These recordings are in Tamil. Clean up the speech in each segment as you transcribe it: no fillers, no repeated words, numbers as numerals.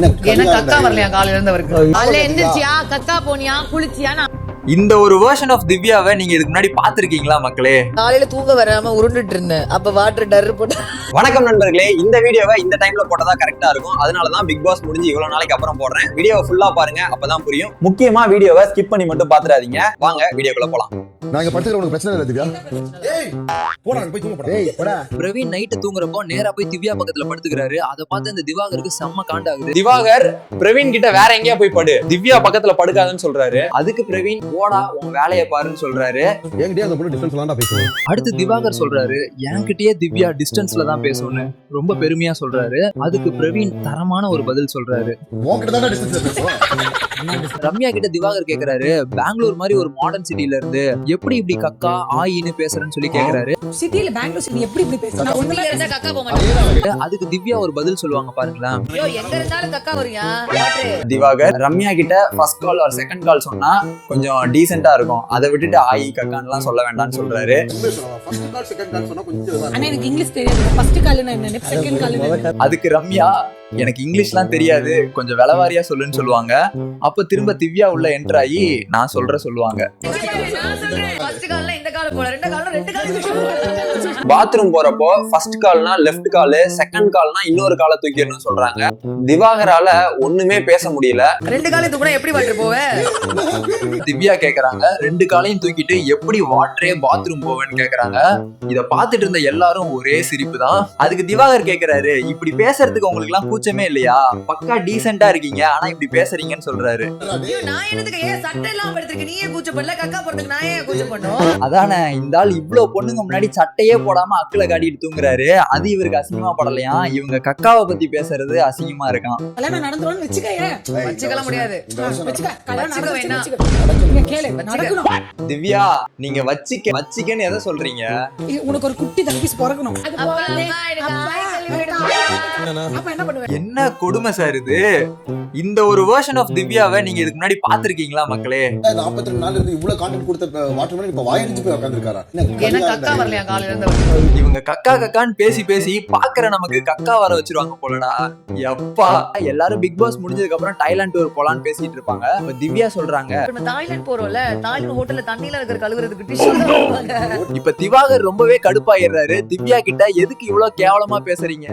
ஏன்னா கக்கா வரலையா காலையில இருந்து வரைக்கும். காலையில எந்திரிச்சியா, கக்கா போனியா, குளிச்சியா? இந்த ஒரு வெர்ஷன் ஆஃப் திவ்யாவை நீங்க இதுக்கு முன்னாடி பாத்திருக்கீங்களா மக்களே? காலையில தூங்க வராம உருண்டுட்டு இருந்தேன். அப்ப வாட்டர் டர் போட்டு. வணக்கம் நண்பர்களே, இந்த வீடியோவை இந்த டைம்ல போட்டதா கரெக்டா இருக்கும். அதனாலதான் பிக் பாஸ் முடிஞ்சு இவ்வளவு நாளைக்கு அப்புறம் போடுறேன். வீடியோவை ஃபுல்லா பாருங்க, அப்பதான் புரியும். முக்கியமா வீடியோவை ஸ்கிப் பண்ணி மட்டும் பாத்துறாதீங்க. வாங்க வீடியோக்குள்ள போலாம். நாங்க படுத்துக்கிற உனக்கு பிரச்சனை இல்லை திவ்யா. பிரவீன் நைட்டு தூங்குறப்போ நேரா போய் திவ்யா பக்கத்துல படுத்துக்கிறாரு. அதை பார்த்து இந்த திவாகருக்கு செம்ம காண்டாகுது. திவாகர் பிரவீன் கிட்ட வேற எங்கேயா போய் படு, திவ்யா பக்கத்துல படுக்காதுன்னு சொல்றாரு. அதுக்கு பிரவீன் போடா உன் வேலையை பாருன்னு சொல்றாரு. என்கிட்டயே அந்த பொண்ணு டிஸ்டன்ஸ்ல தான் பேசுவோம். அடுத்து திவாகர் சொல்றாரு, என்கிட்டயே திவ்யா டிஸ்டன்ஸ்ல தான் பேசணும்னு ரொம்ப பெருமையா சொல்றாரு. அதுக்கு பிரவீன் தரமான ஒரு பதில் சொல்றாரு. உன்கிட்ட தான் டிஸ்டன்ஸ்ல பேசுவோம். ரம்யா கிட்ட திவாகர் கேக்குறாரு, பெங்களூர் மாதிரி ஒரு மாடர்ன் சிட்டில இருந்து எப்படி இப்படி கக்கா ஆயின்னு பேசுறேன்னு சொல்லி கேக்குறாரு. சிட்டில பெங்களூர் சிட்டி எப்படி இப்படி பேசுறா? உண்மையில இருந்தா கக்கா போக மாட்டேன். அதுக்கு திவ்யா ஒரு பதில் சொல்லுவாங்க பாருங்களேன். ஐயோ, எங்க இருந்தாலும் கக்கா வரியா? திவாகர் ரம்யா கிட்ட first call or second call சொன்னா கொஞ்சம் டீசென்ட்டா இருக்கும். அதை விட்டுட்டு ஆயி கக்கான்லாம் சொல்ல வேண்டாம்னு சொல்றாரு. ஃபர்ஸ்ட் கால் செகண்ட் கால் சொன்னா கொஞ்சம் ஆனா எனக்கு இங்கிலீஷ் தெரியாது. ஃபர்ஸ்ட் கால்னா என்ன, செகண்ட் கால்னா அதுக்கு ரம்யா எனக்கு இங்கிலீஷ்லாம் தெரியாது, கொஞ்சம் விலவாரியா சொல்லுன்னு சொல்லுவாங்க. அப்ப திரும்ப திவ்யா உள்ள என்டர் ஆகி நான் சொல்லுவாங்க. பாத்ரூம் போறப்போ ஃபர்ஸ்ட் கால்னா லெஃப்ட் கால், செகண்ட் கால்னா இன்னொரு காலை தூக்கிடணும்னு சொல்றாங்க. திவாகரால ஒண்ணுமே பேச முடியல. ரெண்டு காலையும் தூக்குனா எப்படி வாட்டர் போவே? திவ்யா கேக்குறாங்க, ரெண்டு காலையும் தூக்கிட்டு எப்படி வாட்டரே பாத்ரூம் போவேன்னு கேக்குறாங்க. இத பாத்துட்டு இருந்த எல்லாரும் ஒரே சிரிப்பு தான். அதுக்கு திவாகர் கேக்குறாரு, இப்படி பேசுறதுக்கு உங்களுக்கு எல்லாம் கூச்சமே இல்லையா? பக்கா டீசென்ட்டா இருக்கீங்க, ஆனா இப்படி பேசுறீங்கன்னு சொல்றாரு. நான் என்னதுக்கு ஏன் சட்டை எல்லாம் படுத்துருக்கு? நீயே கூச்சப்படல, கக்கா போறதுக்கு நான் ஏன் கூச்சம் பண்ணும்? அதானே, இந்த ஆள் இவ்வளவு பொண்ணுங்க முன்னாடி சட்டையே போடாம அக்கல காட்டிட்டு தூங்குறாரு. அது இவருக்கு அசிங்கமா படலையா? இவங்க கக்காவை பத்தி பேசுறது அசிங்கமா இருக்கான். கல்யாணம் நடந்துரும்னு வெச்சுக்கயே. வச்சுக்கல முடியாது. வெச்சுக்க. கல்யாணம் வச்சுக்க வேணாம். இங்க கேளு, நடக்கணும். திவ்யா, நீங்க வச்சிக்கன்னு எதை சொல்றீங்க? உனக்கு ஒரு குட்டி தம்பிஸ் பிறக்கணும். அது அப்பா, போகாதே. அம்மா, எனக்கு தாய் கல்வி வேணும். அப்ப என்ன பண்ணுவ? என்ன கொடுமை சார் இது? இந்த ஒரு வெர்ஷன் ஆஃப் திவ்யாவை நீங்க இதுக்கு முன்னாடி பாத்திருக்கீங்களா மக்களே? 42 நாள் இருந்து இவ்வளவு கான்டென்ட் கொடுத்த வாட்டர்மேன் இப்ப வாயடிச்சு போய் உட்கார்ந்திருக்காரா? ஏன்னா கக்கா வரலையா காலையில இருந்து வரைக்கும். இவங்க கக்கா கக்கான்னு பேசி பேசி பாக்குற நமக்கு கக்கா வர வச்சிருவாங்க போலடா. எப்பா, எல்லாரும் பிக் பாஸ் முடிஞ்சதுக்கு அப்புறம் தைலாந்து டூர் போலான்னு பேசிட்டு இருப்பாங்க. இப்ப திவ்யா சொல்றாங்க, நம்ம தாய்லாந்து போறோம்ல, தாய்லாந்து ஹோட்டல்ல தண்ணில இருக்கிற கழுவுறதுக்கு டிஷ்யூ தருவாங்க. இப்ப திவாகர் ரொம்பவே கடுப்பாயிடுறாரு. திவ்யா கிட்ட எதுக்கு இவ்வளவு கேவலமா பேசுறீங்க,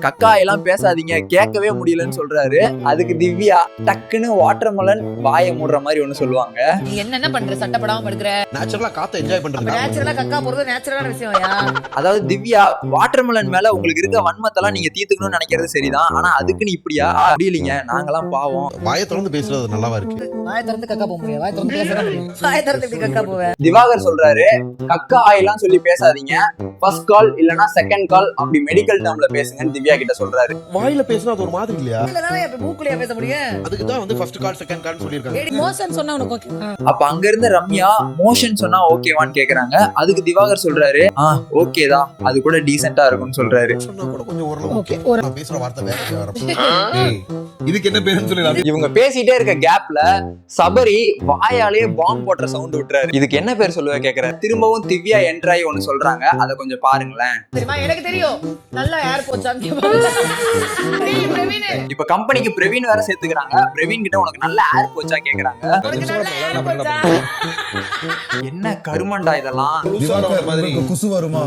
கக்கா எல்லாம் பேசாதீங்க, கேட்கவே முடியலன்னு சொல்றாரு. அதுக்கு திவ்யா டக்குன்னு வாட்டர்மெலன் வாயை மூடுற மாதிரி ஒண்ணு சொல்லுவாங்க. நீ என்ன பண்ற? சட்டப்படாம படுக்கிற? நேச்சுரலா காத்த என்ஜாய் பண்றது. நேச்சுரலா கக்கா போறது நேச்சுரலான விஷயம்யா. அதாவது திவ்யா, வாட்டர்மெலன் மேல உங்களுக்கு இருக்க வன்மத்தெல்லாம் நீங்க தீர்த்துக்கணும்னு நினைக்கிறது சரிதான், ஆனா அதுக்குன்னு இப்படியா? அப்படி இல்லைங்க, நாங்கெல்லாம் பாவம். வாயை திறந்து பேசுறது நல்லாவா இருக்கு. வாயை திறந்து கக்கா போக முடியாது. வாயை திறந்து பேச முடியும். வாயை திறந்து இப்படி கக்கா போவேன். திவாகர் சொல்றாரு, கக்கா ஆயெல்லாம் சொல்லி பேசாதீங்க, ஃபர்ஸ்ட் கால் இல்லனா செகண்ட் கால் அப்படி மெடிக்கல் டேர்ம்ல பேசுங்கன்னு திவ்யா கிட்ட சொல்றாரு. வாயில பேசினா அது ஒரு மாதிரி இல்லையா? இல்லனா இப்ப மூக்குலயே பேச முடியும். அதுக்கு தான் வந்து ஃபர்ஸ்ட் கால் செகண்ட் கால் சொல்லிருக்காங்க. மோசன் சொன்னா உனக்கு ஓகே. அப்ப அங்க இருந்த ரம்யா மோஷன் சொன்னா ஓகேவான்னு கேக்குறாங்க. அதுக்கு திவாகர் சொல்றாரு, ஓகே தான், அது கூட டீசென்ட்டா இருக்கும்னு சொல்றாரு. சொன்னா கூட கொஞ்சம் ஓரளவு ஓகே. நான் பேசுற வார்த்தை வேற வரும். இதுக்கு என்ன பேருன்னு சொல்லி இவங்க பேசிட்டே இருக்க கேப்ல சபரி வாயாலே பாம்பு போடுற சவுண்ட் விட்டுறாரு. இதுக்கு என்ன பேர் சொல்லுவ கேக்குறாரு. திரும்பவும் திவ்யா என்ட்ராய் ஒன்னு சொல்றாங்க, அதை கொஞ்சம் பாருங்களேன். தெரியுமா, எனக்கு தெரியும். நல்லா ஏர் போச்சான்னு பிரவீன். இப்ப கம்பெனிக்கு பிரவீன் வேற சேர்த்துக்கிறாங்க. பிரவீன் கிட்ட உனக்கு நல்ல ஏர் போச்சா கேக்குறாங்க. என்ன கருமண்டா இதெல்லாம். குசு வருமா?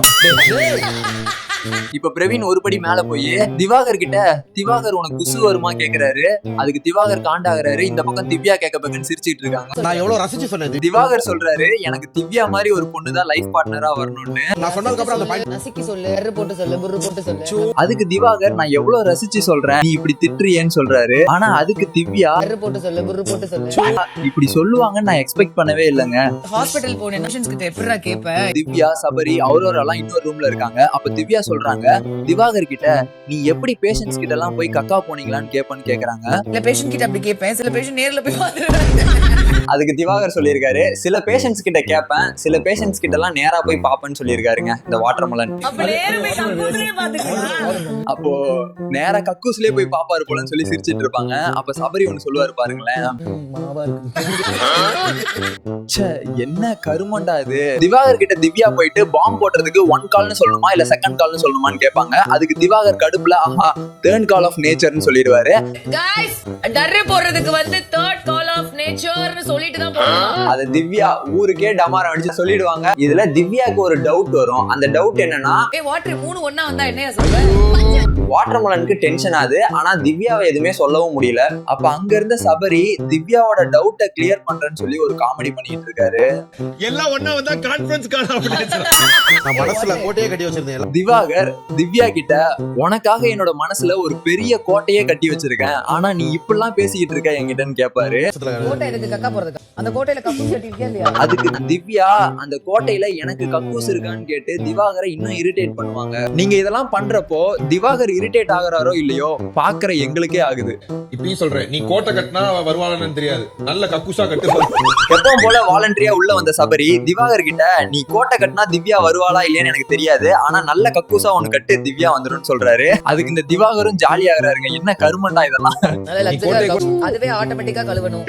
இப்ப பிரவீன் ஒருபடி மேல போய் திவாகர் கிட்ட, திவாகர் உனக்கு குசு வருமா கேக்குறாரு. அதுக்கு திவாகர் காண்டாகிறாரு. இந்த பக்கம் திவ்யா கேட்க பக்கன்னு சிரிச்சிட்டு இருக்காங்க. நான் எவ்வளவு ரசிச்சு சொன்னேன். திவாகர் சொல்றாரு, எனக்கு திவ்யா மாதிரி ஒரு பொண்ணுதான் லைஃப் பார்ட்னரா வரணும்னு. நான் சொன்னதுக்கு அப்புறம் அந்த பாயிண்ட் நசுக்கி சொல்லு, எர்ரு போட்டு சொல்லு, புர்ரு போட்டு சொல்லு. அதுக்கு திவாகர், நான் எவ்வளவு ரசிச்சு சொல்றேன், நீ இப்படி திட்டுறியேன்னு சொல்றாரு. ஆனா அதுக்கு திவ்யா, எர்ரு போட்டு சொல்லு, புர்ரு போட்டு சொல்லு. இப்படி சொல்லுவாங்கன்னு நான் எக்ஸ்பெக்ட் பண்ணவே இல்லைங்க. ஹாஸ்பிடல் போன பேஷண்ட்ஸ் கிட்ட எப்படிடா கேப்ப? திவ்யா, சபரி, அவரோரெல்லாம் இன்னொரு ரூம்ல இருக்காங்க. அப்ப திவ்யா சொல்றாங்க திவாகர் கிட்ட, நீ எப்படி பேஷண்ட்ஸ் கிட்ட எல்லாம் போய் கக்கா போனீங்களான்னு கேப்பேன்னு கேக்குறாங்க. இல்ல பேஷண்ட் கிட்ட அப்படி கேட்பேன், சில பேஷண்ட் நேர்ல போய் பாத்துருவாங்க. அதுக்கு திவாகர் சொல்லியிருக்காரு, சில பேஷண்ட்ஸ் கிட்ட கேட்பேன், சில பேஷண்ட்ஸ் கிட்ட எல்லாம் நேரா போய் பாப்பேன்னு சொல்லியிருக்காருங்க இந்த வாட்டர்மெலன். அப்போ நேரா கக்கூஸ்லயே போய் பாப்பாரு போலன்னு சொல்லி சிரிச்சிட்டு இருப்பாங்க. அப்ப சபரி ஒண்ணு சொல்லுவாரு பாருங்களேன், என்ன கருமண்டா இது, திவாகர் கிட்ட திவ்யா போயிட்டு பாம்பு போடுறதுக்கு 1 கால்னு சொல்லணுமா இல்ல 2nd கால்னு சொல்லணுமான்னு கேட்பாங்க. அதுக்கு திவாகர் கடுப்புல ஆஹா 3rd கால் ஆஃப் நேச்சர்னு சொல்லிடுவாரு. गाइस டர்ரு போடுறதுக்கு வந்து 3rd கால் ஆஃப் நேச்சர்னு சொல்லிட்டு தான் போறோம். அத திவ்யா ஊருக்கே டமாரம் அடிச்சு சொல்லிடுவாங்க. இதுல திவ்யாக்கு ஒரு டவுட் வரும். அந்த டவுட் என்னன்னா, வாட்டர் 3 ஒண்ணா வந்தா என்னையா சொல்ற? வாட்டர்மெலனுக்கு டென்ஷன் ஆகுது. ஆனா திவ்யாவை எதுவுமே சொல்லவும் முடியல. அப்ப அங்க இருந்த சபரி திவ்யாவோட டவுட்டை கிளியர் பண்றேன்னு சொல்லி ஒரு காமெடி பண்ணிட்டு இருக்காரு. எல்லாம் ஒண்ணா வந்தா கான்ஃபரன்ஸ் கால் நான் மனசுல கோட்டையே கட்டி வச்சிருந்தேன். திவாகர் திவ்யா கிட்ட, உனக்காக என்னோட மனசுல ஒரு பெரிய கோட்டையே கட்டி வச்சிருக்கேன், ஆனா நீ இப்படிலாம் பேசிக்கிட்டு இருக்க என்கிட்டன்னு கேட்பாரு. கோட்டை எதுக்கு கக்கா போறதுக்கு? அந்த கோட்டையில கக்கூஸ் கட்டிருக்கே இல்லையா? அதுக்கு திவ்யா அந்த கோட்டையில எனக்கு கக்கூஸ் இருக்கான்னு கேட்டு திவாகரை இன்னும் இரிட்டேட் பண்ணுவாங்க. நீங்க இதெல்லாம் பண்றப்போ திவாகர் இரிட்டேட் ஆகுறாரோ இல்லையோ பாக்குற எங்களுக்கே ஆகுது. இப்பயும் சொல்றேன், நீ கோட்டை கட்டினா வருவானு தெரியாது, நல்ல கக்குசா கட்டு. எப்பவும் போல வாலண்டரியா உள்ள வந்த சபரி திவாகர் கிட்ட, நீ கோட்டை கட்டினா திவ்யா வருவாளா இல்லையான்னு எனக்கு தெரியாது, ஆனா நல்ல கக்கூசா ஒண்ணு கட்டு திவ்யா வந்துடும் சொல்றாரு. அதுக்கு இந்த திவாகரும் ஜாலி ஆகுறாருங்க. என்ன கருமண்டா இதெல்லாம், அதுவே ஆட்டோமேட்டிக்கா கழுவணும்.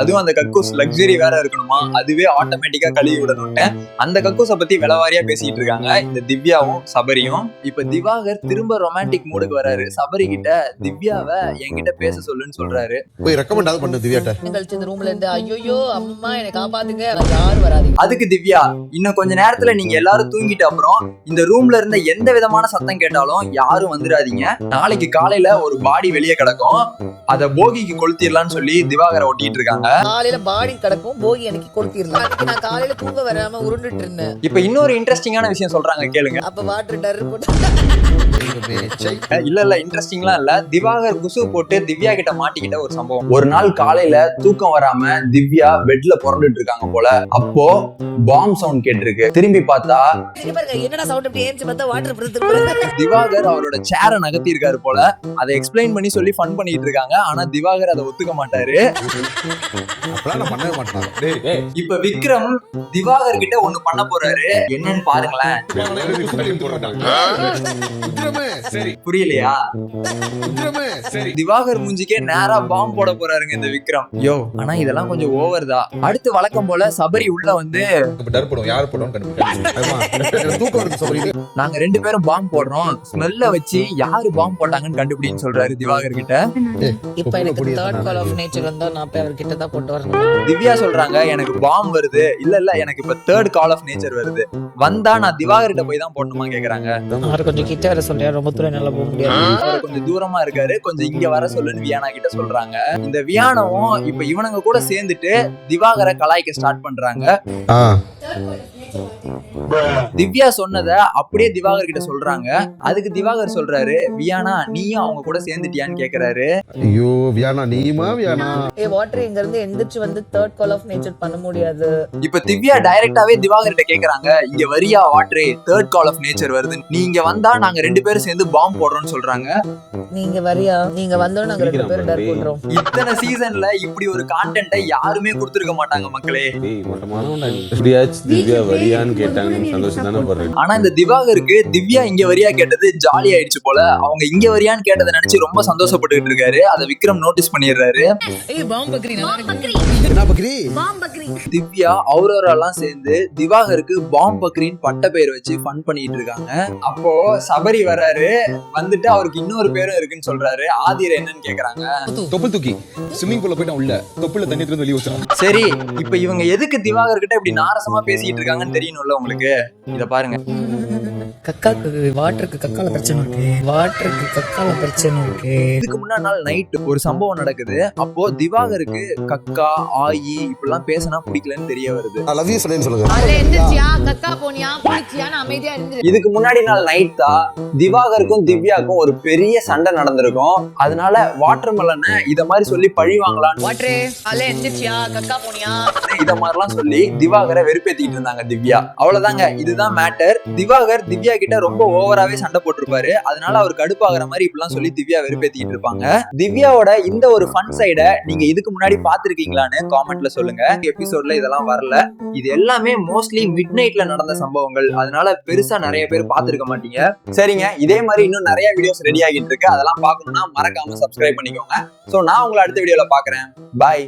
அதுவும் அந்த கக்கூஸ் லக்ஸரி வேற இருக்கணுமா, அதுவே ஆட்டோமேட்டிக்கா கழுவி விடணும்னு அந்த கக்கூஸை பத்தி விளவாரியா பேசிட்டு இருக்காங்க இந்த திவ்யாவும் சபரியும். இப்ப திவாகர் திரும்ப ரொமான்டிக் மூடுக்கு வராரு. சபரி கிட்ட, திவ்யாவை என்கிட்ட பேச சொல்லுன்னு சொல்றாரு. போய் ரெக்கமெண்ட் ஆகுது பண்ணு திவ்யாட்ட. கழிச்சு இந்த ரூம்ல இருந்து ஐயோ அம்மா என்னை காப்பாத்துங்க யாரும் வராதீங்க. அதுக்கு திவ்யா, இன்னும் கொஞ்ச நேரத்துல நீங்க எல்லாரும் தூங்கிட்ட அப்புறம் இந்த ரூம்ல இருந்த எந்த விதமான சத்தம் கேட்டாலும் யாரும் வந்துடாதீங்க. நாளைக்கு காலையில ஒரு பாடி வெளியே கிடக்கும், அத போகிக்கு கொளுத்திடலாம்னு சொல்லி திவாகரை ஒட்டிட்டு இருக்காங்க. காலையில பாடி கிடக்கும், போகி எனக்கு கொளுத்திடலாம். அதுக்கு நான் காலையில தூங்க வராம உருண்டுட்டு இருந்தேன். இப்ப இன்னொரு இன்ட்ரெஸ்டிங்கான விஷயம் சொல்றாங்க, கேளுங்க. அப்ப வாட்டர் டர்ரு போட்டு இல்ல இன்ட்ரெஸ்டிங்லாம் இல்ல, திவாகர் குசு போட்டு திவ்யா கிட்ட மாட்டிக்கிட்ட ஒரு சம்பவம். ஒரு நாள் காலையில தூக்கம் வராம திவ்யா பெட்ல புரண்டுட்டு இருக்காங்க போல. அப்போ பாம் சவுண்ட் கேட்டிருக்கு. திரும்பி பார்த்தா என்னடா சவுண்ட் அப்படி ஏஞ்சி பார்த்தா வாட்டர் திவாகர் அவரோட சேரை நகர்த்தி இருக்காரு போல. அதை எக்ஸ்பிளைன் பண்ணி சொல்லி ஃபன் பண்ணிட்டு இருக்காங்க. ஆனா திவாகர் அதை ஒத்துக்க மாட்டாரு. பண்ணவே மாட்டாங்க. இப்ப விக்ரம் திவாகர் கிட்ட ஒண்ணு பண்ண போறாரு. என்னன்னு பாருங்களேன். புரியலையா? திவாகர் மூஞ்சிக்கே நேரா பாம்பு போட போறாருங்க இந்த விக்ரம். யோ, ஆனா இதெல்லாம் கொஞ்சம் ஓவர் தான். அடுத்து வழக்கம் போல சபரி உள்ள வந்து, நாங்க 2 பேரும் பாம்பு போடுறோம், ஸ்மெல்ல வச்சு யாரு பாம்பு போட்டாங்கன்னு கண்டுபிடின்னு சொல்றாரு திவாகர் கிட்ட. இப்ப எனக்கு 3rd கால் ஆஃப் நேச்சர் வந்தா நான் போய் அவர் கிட்ட தான் போட்டு வரணும். திவ்யா சொல்றாங்க, எனக்கு பாம்பு வருது. இல்ல எனக்கு இப்ப 3rd கால் ஆஃப் நேச்சர் வருது, வந்தா நான் திவாகர் கிட்ட போய் தான் போடணுமா கேக்குறாங்க. அவர் கொஞ்சம் கிட்ட வர சொல்லியா, ரொம்ப தூரம் நல்லா போக முடியாது. அவர் கொஞ்சம் தூரமா இருக்காரு, கொஞ்சம் இங்க வர சொல்லுன்னு வியானா கிட்ட சொல்றாங்க. இந்த வியானவும் இப்ப இவனுங்க கூட சேர்ந்துட்டு திவாகரை கலாய்க்க ஸ்டார்ட் பண்றாங்க. திவ்யா சொன்னத அப்படியே திவாகர் கிட்ட சொல்றாங்க. அதுக்கு திவாகர் சொல்றாரு, வியானா நீயும் அவங்க கூட சேர்ந்துட்டியான்னு கேக்குறாரு. ஐயோ வியானா, நீமா வியானா? வாட்டர் இங்க இருந்து எந்திரிச்சு வந்து 3rd கால் ஆஃப் நேச்சர் பண்ண முடியாது. இப்ப திவ்யா டைரக்டாவே திவாகர் கிட்ட கேக்குறாங்க, இங்க வரியா வாட்டரே, 3rd கால் ஆஃப் நேச்சர் வருது, நீ இங்க வந்தா நாங்க 2 பேரும் சேர்ந்து பாம்பு போடுறோம்னு சொல்றாங்க. நீங்க வரியா, நீங்க வந்தோம் நாங்க 2 பேரும் டர் போடுறோம். இத்தனை சீசன்ல இப்படி ஒரு கான்டென்ட்டை யாருமே கொடுத்திருக்க மாட்டாங்க மக்களே. ஆனா இந்த திவாகருக்கு திவ்யா இங்க வரியா கேட்டது ஜாலி ஆயிடுச்சு போல. அவங்க இங்க வரியான்னு கேட்டதை நினைச்சு ரொம்ப சந்தோஷப்பட்டு இருக்காரு. அதை விக்ரம் நோட்டீஸ் பண்ணிடுறாரு. திவ்யா அவுரோரெல்லாம் சேர்ந்து திவாகருக்கு பாம் பக்ரின்னு பட்ட பெயர் வச்சு ஃபன் பண்ணிட்டு இருக்காங்க. அப்போ சபரி வராரு. வந்துட்டு அவருக்கு இன்னொரு பேரும் இருக்குன்னு சொல்றாரு. ஆதிர என்னன்னு கேக்குறாங்க. தொப்புள் தூக்கி ஸ்விம்மிங் பூல்ல போயிட்டு உள்ள தொப்புல தண்ணி எடுத்து வெளிய ஊத்துறான். சரி, இப்ப இவங்க எதுக்கு திவாகர் கிட்ட இப்படி நாரசமா பேசிட்டு இருக்காங்கன்னு தெரியணும்ல உங்களுக்கு. இத பாருங்க. கக்காக்கு வாட்டருக்கு கக்கால பிரச்சனை இருக்கு. வாட்டருக்கு கக்கால பிரச்சனை இருக்கு. இதுக்கு முன்னாடி நாள் நைட் ஒரு சம்பவம் நடக்குது. அப்போ திவாகருக்கு கக்கா ஆயி இப்படிலாம் பேசினா பிடிக்கலன்னு தெரிய வருது. லவ் யூ சொல்லுங்க. கக்கா போனியா குளிச்சியான்னு அமைதியா இருந்து. இதுக்கு முன்னாடி நாள் நைட் தான் திவாகருக்கும் திவ்யாக்கும் ஒரு பெரிய சண்டை நடந்திருக்கும். அதனால வாட்டர்மெலனை இத மாதிரி சொல்லி பழி வாங்கலான்னு வாட்டரே அல எந்திரிச்சியா கக்கா போனியா இத மாதிரிலாம் சொல்லி திவாகரை வெறுப்பேத்திட்டு இருந்தாங்க திவ்யா. அவ்வளவுதாங்க, இதுதான் மேட்டர். திவாகர் திவ்யா திவ்யா கிட்ட ரொம்ப ஓவராவே சண்டை போட்டிருப்பாரு. அதனால அவர் கடுப்பாகிற மாதிரி இப்படிலாம் சொல்லி திவ்யா வெறுப்பேத்திட்டு இருப்பாங்க. திவ்யாவோட இந்த ஒரு ஃபன் சைட நீங்க இதுக்கு முன்னாடி பாத்துருக்கீங்களான்னு காமெண்ட்ல சொல்லுங்க. எபிசோட்ல இதெல்லாம் வரல. இது எல்லாமே மோஸ்ட்லி மிட் நைட்ல நடந்த சம்பவங்கள். அதனால பெருசா நிறைய பேர் பாத்துருக்க மாட்டீங்க. சரிங்க, இதே மாதிரி இன்னும் நிறைய வீடியோஸ் ரெடி ஆகிட்டு இருக்கு. அதெல்லாம் பார்க்கணும்னா மறக்காம சப்ஸ்கிரைப் பண்ணிக்கோங்க. சோ நான் உங்களை அடுத்த வீடியோல பாக்குறேன். பாய்.